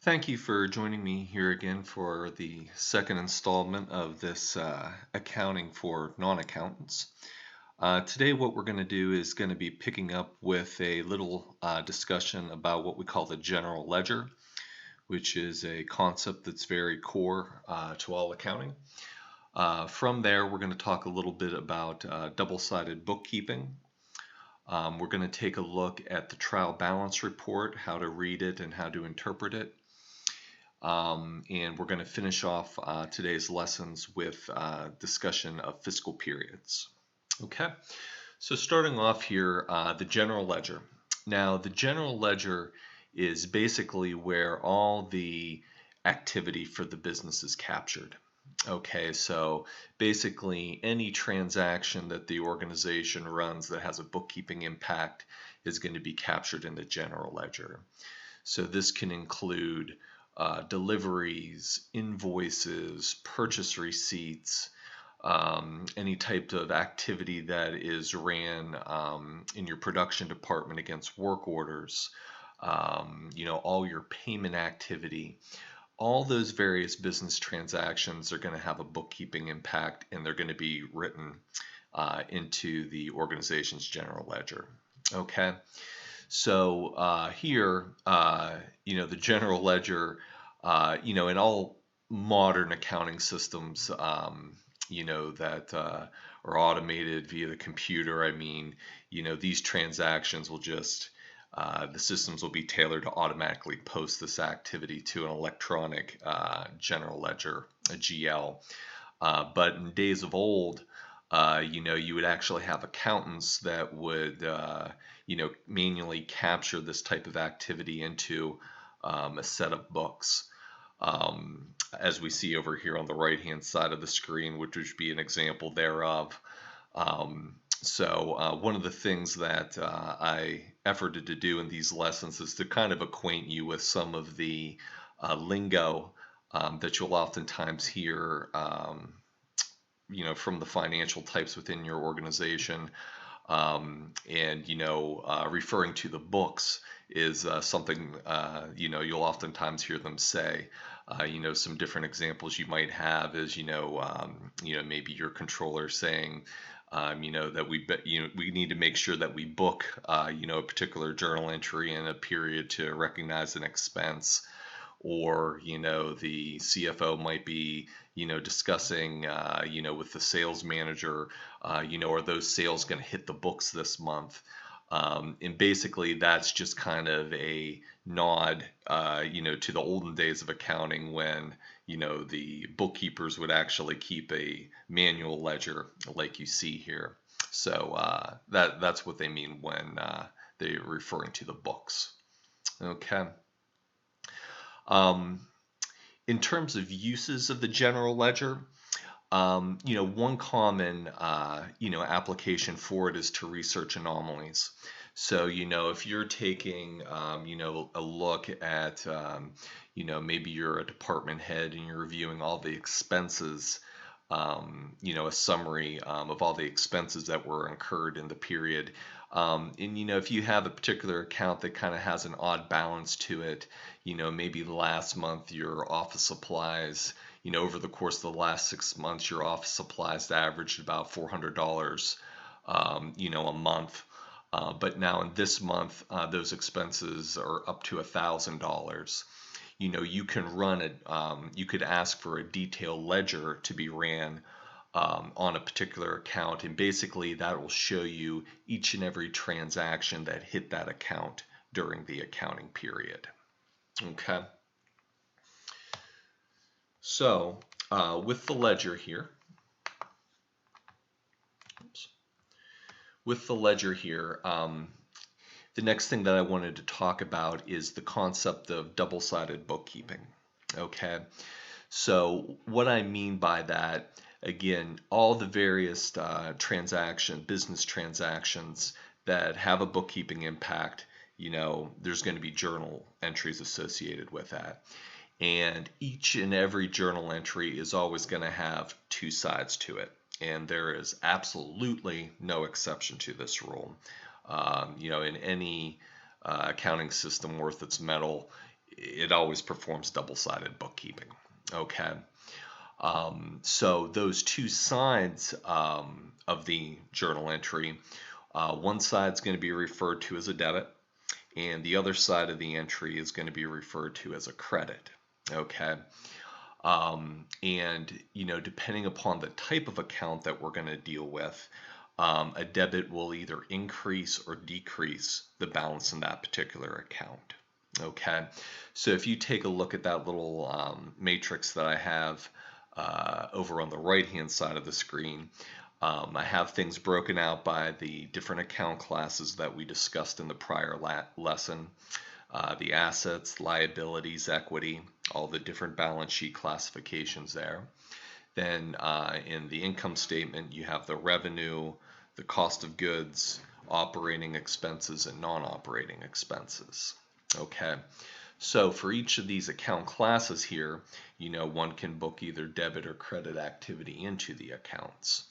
Thank you for joining me here again for the second installment of this accounting for non-accountants. Today what we're going to do is going to be picking up with a little discussion about what we call the general ledger, which is a concept that's very core to all accounting. From there, we're going to talk a little bit about double-sided bookkeeping. We're going to take a look at the trial balance report, how to read it and how to interpret it. And we're going to finish off today's lessons with discussion of fiscal periods. Okay, so starting off here, the general ledger. Now, the general ledger is basically where all the activity for the business is captured. Okay, so basically any transaction that the organization runs that has a bookkeeping impact is going to be captured in the general ledger. So this can include deliveries, invoices, purchase receipts, any type of activity that is ran in your production department against work orders, all your payment activity. All those various business transactions are going to have a bookkeeping impact, and they're going to be written into the organization's general ledger. Okay. So here, the general ledger, in all modern accounting systems, that are automated via the computer, these transactions will just, the systems will be tailored to automatically post this activity to an electronic general ledger, a GL. But in days of old, you would actually have accountants that would, manually capture this type of activity into a set of books. As we see over here on the right-hand side of the screen, which would be an example thereof. So one of the things that I efforted to do in these lessons is to kind of acquaint you with some of the lingo that you'll oftentimes hear from the financial types within your organization. Referring to the books is something, you'll oftentimes hear them say. Some different examples you might have is, maybe your controller saying, that we need to make sure that we book, a particular journal entry in a period to recognize an expense. Or the CFO might be discussing with the sales manager, are those sales going to hit the books this month? And basically that's just kind of a nod to the olden days of accounting when the bookkeepers would actually keep a manual ledger like you see here. So that's what they mean when they're referring to the books. Okay. In terms of uses of the general ledger, one common, application for it is to research anomalies. So, if you're taking, a look at, maybe you're a department head and you're reviewing all the expenses, a summary of all the expenses that were incurred in the period. If you have a particular account that kind of has an odd balance to it, maybe last month your office supplies, over the course of the last 6 months, your office supplies averaged about $400, a month. But now in this month, those expenses are up to $1,000. You can run it, you could ask for a detailed ledger to be ran on a particular account, and basically that will show you each and every transaction that hit that account during the accounting period. Okay. So with the ledger here, the next thing that I wanted to talk about is the concept of double-sided bookkeeping. Okay. So what I mean by that, again, all the various business transactions that have a bookkeeping impact, there's going to be journal entries associated with that. And each and every journal entry is always going to have two sides to it. And there is absolutely no exception to this rule. In any accounting system worth its metal, it always performs double-sided bookkeeping. Okay. So those two sides of the journal entry, one side is going to be referred to as a debit, and the other side of the entry is going to be referred to as a credit. Okay. And depending upon the type of account that we're going to deal with, a debit will either increase or decrease the balance in that particular account. Okay, so if you take a look at that little matrix that I have over on the right hand side of the screen, I have things broken out by the different account classes that we discussed in the prior lesson. The assets, liabilities, equity, all the different balance sheet classifications there. Then in the income statement, you have the revenue, the cost of goods, operating expenses, and non-operating expenses. Okay, so for each of these account classes here, one can book either debit or credit activity into the accounts.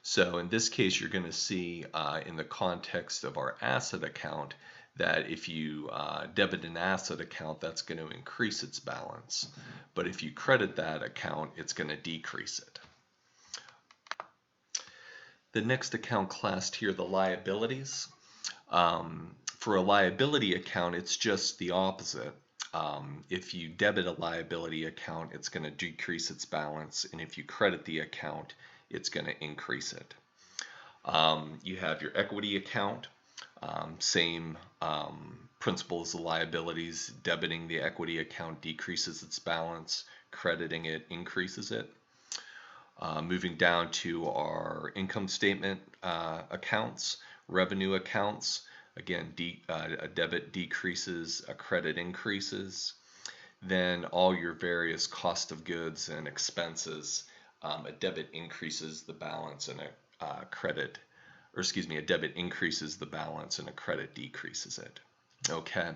So in this case, you're going to see in the context of our asset account that if you debit an asset account, that's going to increase its balance. But if you credit that account, it's going to decrease it. The next account class here, the liabilities. For a liability account, it's just the opposite. If you debit a liability account, it's going to decrease its balance, and if you credit the account, it's going to increase it. You have your equity account, same principle as the liabilities. Debiting the equity account decreases its balance, crediting it increases it. Moving down to our income statement accounts, revenue accounts. Again, a debit decreases, a credit increases. Then all your various cost of goods and expenses, a debit increases the balance and a debit increases the balance and a credit decreases it. Okay,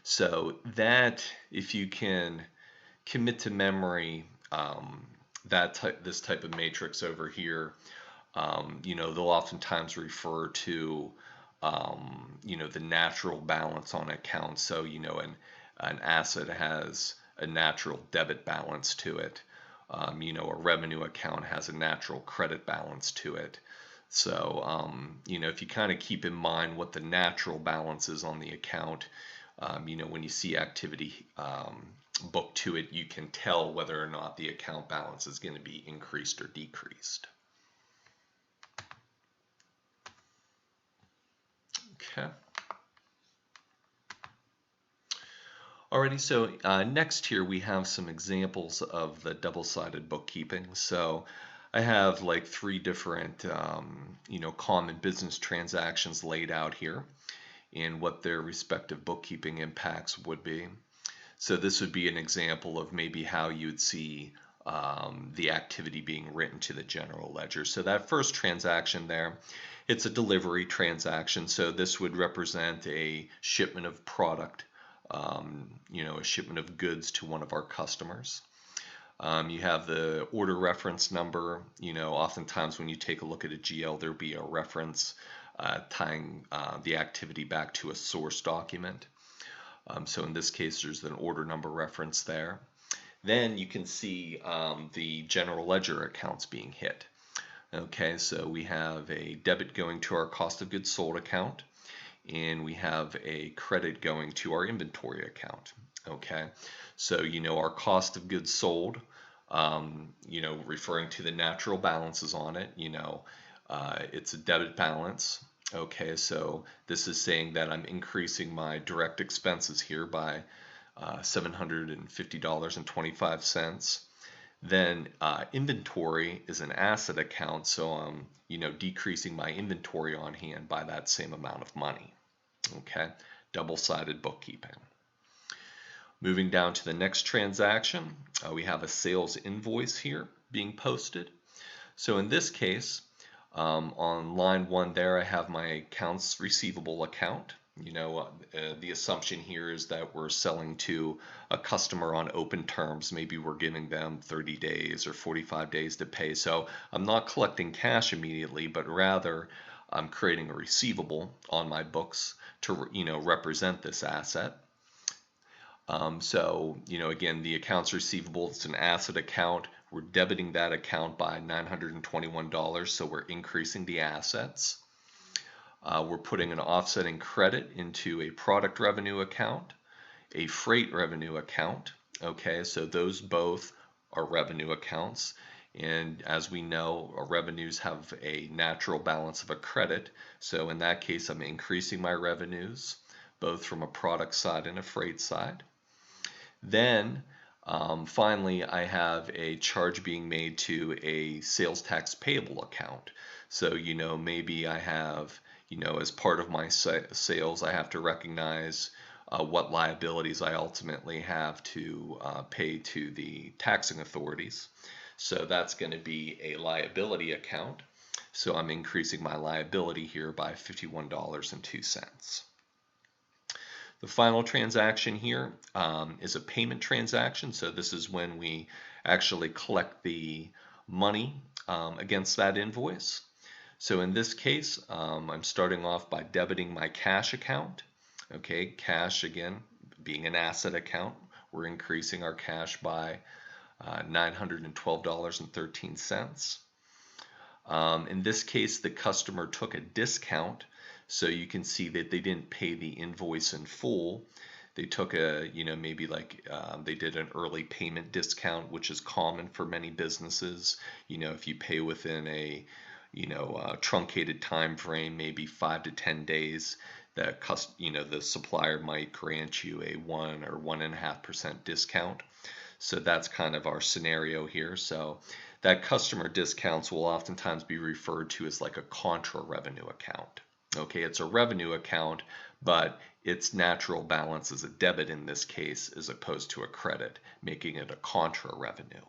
so that, if you can commit to memory this type of matrix over here, they'll oftentimes refer to the natural balance on account. So an asset has a natural debit balance to it. A revenue account has a natural credit balance to it. So if you kind of keep in mind what the natural balance is on the account, when you see activity booked to it, you can tell whether or not the account balance is going to be increased or decreased. Okay. Alrighty, so next here we have some examples of the double-sided bookkeeping. So I have like 3 different common business transactions laid out here and what their respective bookkeeping impacts would be. So this would be an example of maybe how you'd see the activity being written to the general ledger. So that first transaction there, it's a delivery transaction. So this would represent a shipment of product, a shipment of goods to one of our customers. You have the order reference number. Oftentimes when you take a look at a GL, there'll be a reference tying the activity back to a source document. So in this case, there's an order number reference there. Then you can see the general ledger accounts being hit. Okay, so we have a debit going to our cost of goods sold account, and we have a credit going to our inventory account. Okay, so our cost of goods sold, referring to the natural balances on it, it's a debit balance. Okay, so this is saying that I'm increasing my direct expenses here by $750.25. Then inventory is an asset account, so I'm decreasing my inventory on hand by that same amount of money. Okay, double-sided bookkeeping. Moving down to the next transaction, we have a sales invoice here being posted. So in this case, on line 1 there, I have my accounts receivable account. The assumption here is that we're selling to a customer on open terms. Maybe we're giving them 30 days or 45 days to pay. So I'm not collecting cash immediately, but rather I'm creating a receivable on my books to represent this asset. So, again, the accounts receivable, it's an asset account. We're debiting that account by $921, so we're increasing the assets. We're putting an offsetting credit into a product revenue account, a freight revenue account. Okay, so those both are revenue accounts. And as we know, our revenues have a natural balance of a credit. So in that case, I'm increasing my revenues, both from a product side and a freight side. Then finally, I have a charge being made to a sales tax payable account. So, maybe I have, as part of my sales, I have to recognize what liabilities I ultimately have to pay to the taxing authorities. So that's going to be a liability account. So I'm increasing my liability here by $51.02. The final transaction here is a payment transaction. So this is when we actually collect the money against that invoice. So in this case, I'm starting off by debiting my cash account. Okay, cash again being an asset account, we're increasing our cash by $912.13. In this case, the customer took a discount, so you can see that they didn't pay the invoice in full. They took maybe like they did an early payment discount, which is common for many businesses. If you pay within a truncated time frame, maybe 5 to 10 days, that the supplier might grant you a 1 or 1.5% discount. So that's kind of our scenario here. So that customer discounts will oftentimes be referred to as like a contra revenue account. Okay, it's a revenue account, but its natural balance is a debit in this case as opposed to a credit, making it a contra revenue.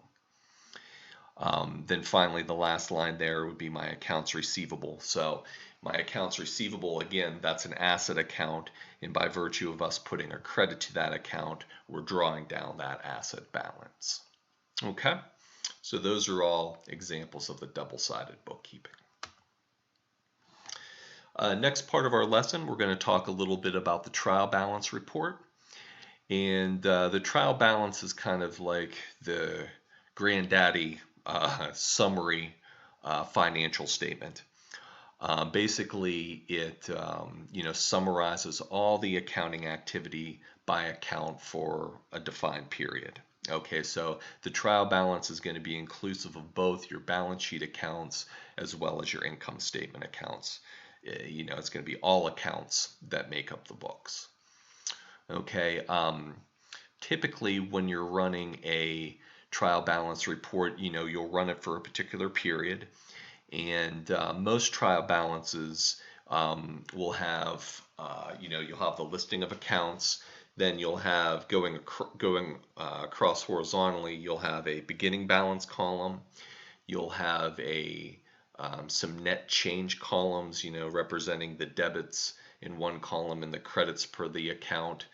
Then finally, the last line there would be my accounts receivable. So my accounts receivable, again, that's an asset account, and by virtue of us putting a credit to that account, we're drawing down that asset balance. Okay, so those are all examples of the double-sided bookkeeping. Next part of our lesson, we're going to talk a little bit about the trial balance report. And the trial balance is kind of like the granddaddy summary financial statement. Basically, it summarizes all the accounting activity by account for a defined period. Okay, so the trial balance is going to be inclusive of both your balance sheet accounts as well as your income statement accounts. It's going to be all accounts that make up the books. Okay, typically when you're running a trial balance report, you'll run it for a particular period, and most trial balances will have, you'll have the listing of accounts, then you'll have going across horizontally, you'll have a beginning balance column, you'll have some net change columns, representing the debits in one column and the credits per the account.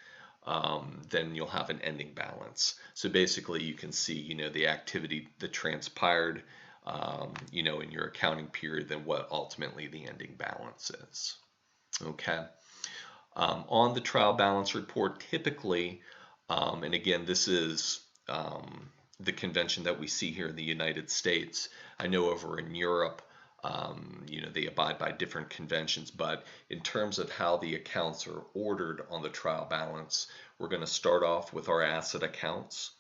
Then you'll have an ending balance. So basically you can see, the activity that transpired, in your accounting period, then what ultimately the ending balance is. Okay. On the trial balance report, typically, and again, this is the convention that we see here in the United States. I know over in Europe, they abide by different conventions, but in terms of how the accounts are ordered on the trial balance, we're going to start off with our asset accounts.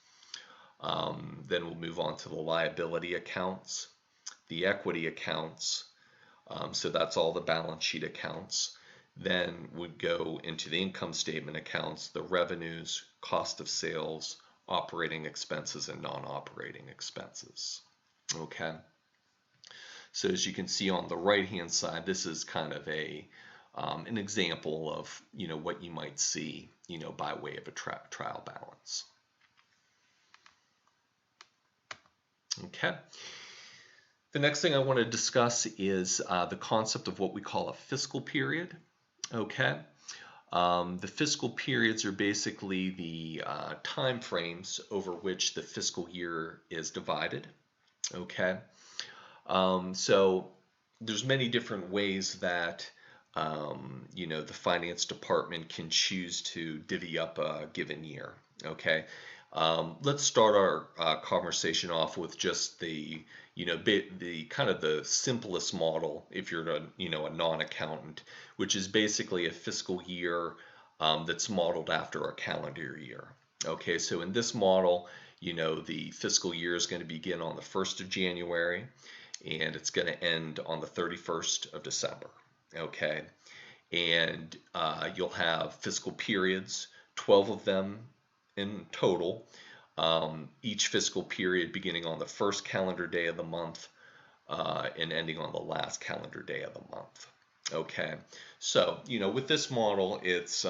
Then we'll move on to the liability accounts, the equity accounts. So that's all the balance sheet accounts. Then we'd go into the income statement accounts, the revenues, cost of sales, operating expenses, and non-operating expenses. Okay. So as you can see on the right-hand side, this is kind of an example of what you might see by way of a trial balance. Okay. The next thing I want to discuss is the concept of what we call a fiscal period. Okay. The fiscal periods are basically the time frames over which the fiscal year is divided. Okay. So there's many different ways that the finance department can choose to divvy up a given year. Okay, let's start our conversation off with just the, the kind of the simplest model if you're a non-accountant, which is basically a fiscal year that's modeled after a calendar year. Okay, so in this model, the fiscal year is going to begin on the 1st of January and it's going to end on the 31st of December. Okay, and you'll have fiscal periods, 12 of them in total, each fiscal period beginning on the first calendar day of the month and ending on the last calendar day of the month. Okay, so with this model, it's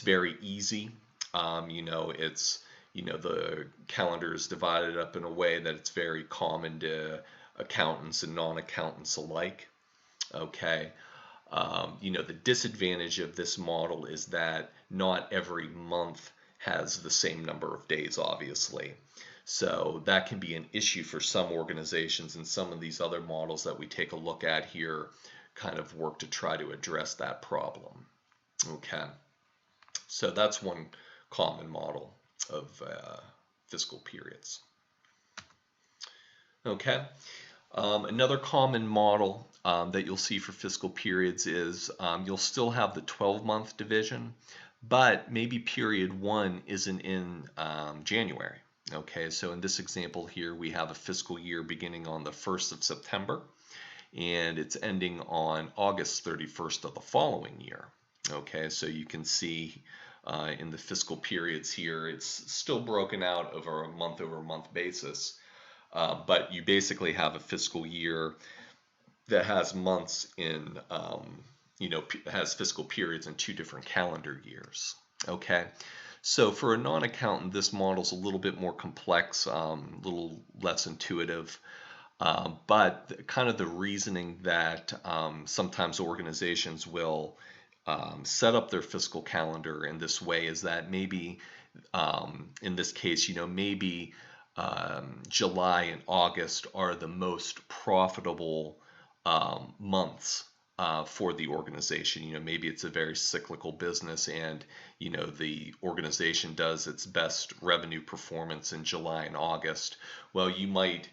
very easy. It's the calendar is divided up in a way that it's very common to accountants and non-accountants alike. Okay, the disadvantage of this model is that not every month has the same number of days, obviously. So that can be an issue for some organizations, and some of these other models that we take a look at here kind of work to try to address that problem. Okay, so that's one common model of fiscal periods. Okay, another common model that you'll see for fiscal periods is you'll still have the 12-month division, but maybe period 1 isn't in January. Okay, so in this example here, we have a fiscal year beginning on the 1st of September, and it's ending on August 31st of the following year. Okay, so you can see in the fiscal periods here, it's still broken out over a month-over-month basis. But you basically have a fiscal year that has months in, has fiscal periods in 2 different calendar years. Okay, so for a non-accountant, this model is a little bit more complex, a little less intuitive. But kind of the reasoning that sometimes organizations will set up their fiscal calendar in this way is that maybe, in this case, maybe July and August are the most profitable months for the organization. Maybe it's a very cyclical business, and the organization does its best revenue performance in July and August. Well, you might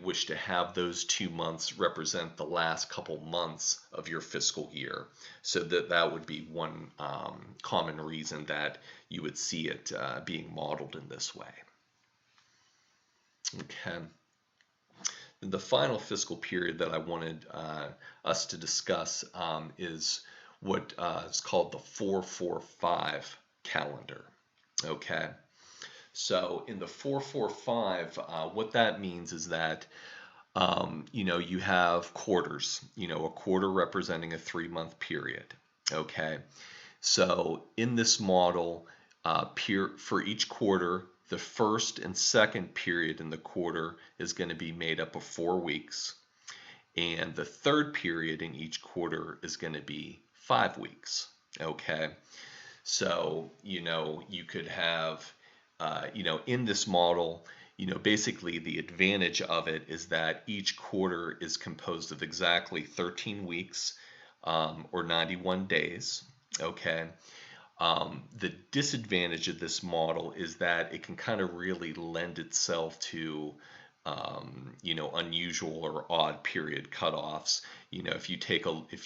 wish to have those 2 months represent the last couple months of your fiscal year. So that would be one common reason that you would see it being modeled in this way. Okay. And the final fiscal period that I wanted us to discuss is what is called the 445 calendar. Okay. So in the 445, what that means is that you have quarters. A quarter representing a 3-month period. Okay. So in this model, for each quarter, the first and second period in the quarter is going to be made up of 4 weeks, and the third period in each quarter is going to be 5 weeks. Okay, so you could have in this model, basically the advantage of it is that each quarter is composed of exactly 13 weeks or 91 days. Okay. The disadvantage of this model is that it can kind of really lend itself to unusual or odd period cutoffs. If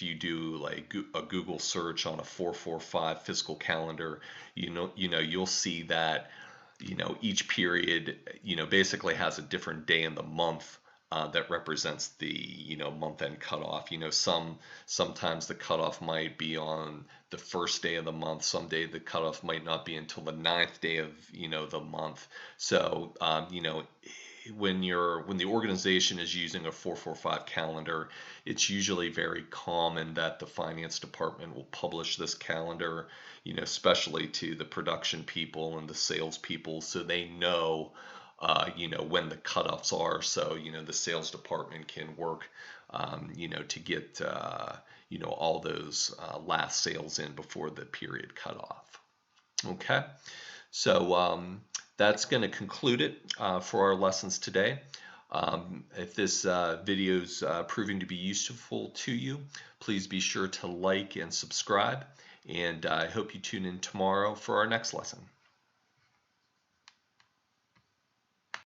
you do like a Google search on a 445 fiscal calendar, you'll see that each period basically has a different day in the month that represents the month-end cutoff. Sometimes the cutoff might be on the first day of the month. Some day the cutoff might not be until the 9th day of the month. So when the organization is using a 445 calendar, it's usually very common that the finance department will publish this calendar, especially to the production people and the sales people, so they know when the cutoffs are, so the sales department can work to get all those last sales in before the period cutoff. Okay, so that's going to conclude it for our lessons today. If this video is proving to be useful to you, please be sure to like and subscribe, and I hope you tune in tomorrow for our next lesson.